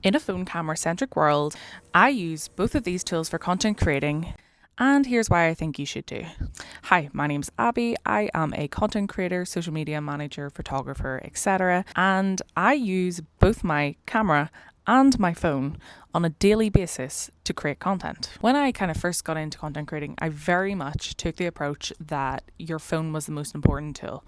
In a phone camera centric world, I use both of these tools for content creating, and here's why I think you should too. Hi, my name's Abby. I am a content creator, social media manager, photographer, etc. And I use both my camera and my phone on a daily basis to create content. When I kind of first got into content creating, I very much took the approach that your phone was the most important tool.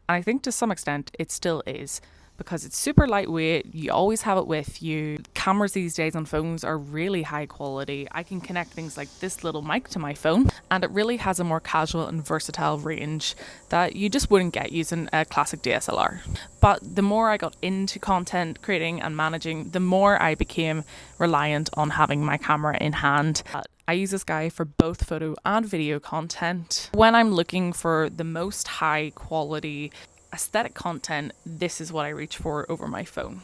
And I think to some extent it still is, because it's super lightweight. You always have it with you. Cameras these days on phones are really high quality. I can connect things like this little mic to my phone, and it really has a more casual and versatile range that you just wouldn't get using a classic DSLR. But the more I got into content creating and managing, the more I became reliant on having my camera in hand. I use this guy for both photo and video content. When I'm looking for the most high quality aesthetic content, this is what I reach for over my phone.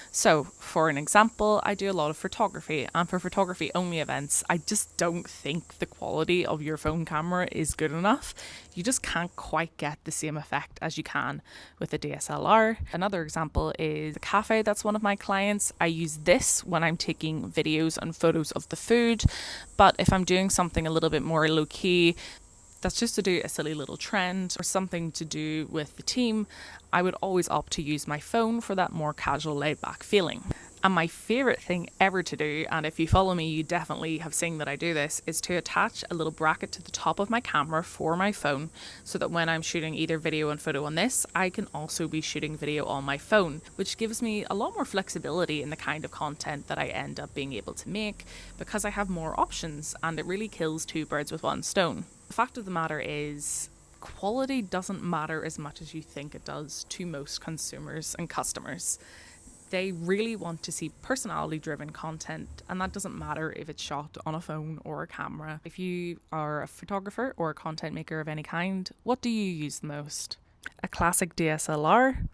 So, for an example, I do a lot of photography, and for photography only events, I just don't think the quality of your phone camera is good enough. You just can't quite get the same effect as you can with a DSLR. Another example is a cafe that's one of my clients. I use this when I'm taking videos and photos of the food, but if I'm doing something a little bit more low key, that's just to do a silly little trend or something to do with the team, I would always opt to use my phone for that more casual, laid back feeling. And my favourite thing ever to do, and if you follow me, you definitely have seen that I do this, is to attach a little bracket to the top of my camera for my phone so that when I'm shooting either video and photo on this, I can also be shooting video on my phone, which gives me a lot more flexibility in the kind of content that I end up being able to make because I have more options, and it really kills two birds with one stone. The fact of the matter is, quality doesn't matter as much as you think it does to most consumers and customers. They really want to see personality driven content, and that doesn't matter if it's shot on a phone or a camera. If you are a photographer or a content maker of any kind, what do you use the most? A classic DSLR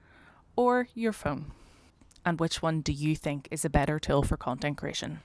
or your phone? And which one do you think is a better tool for content creation?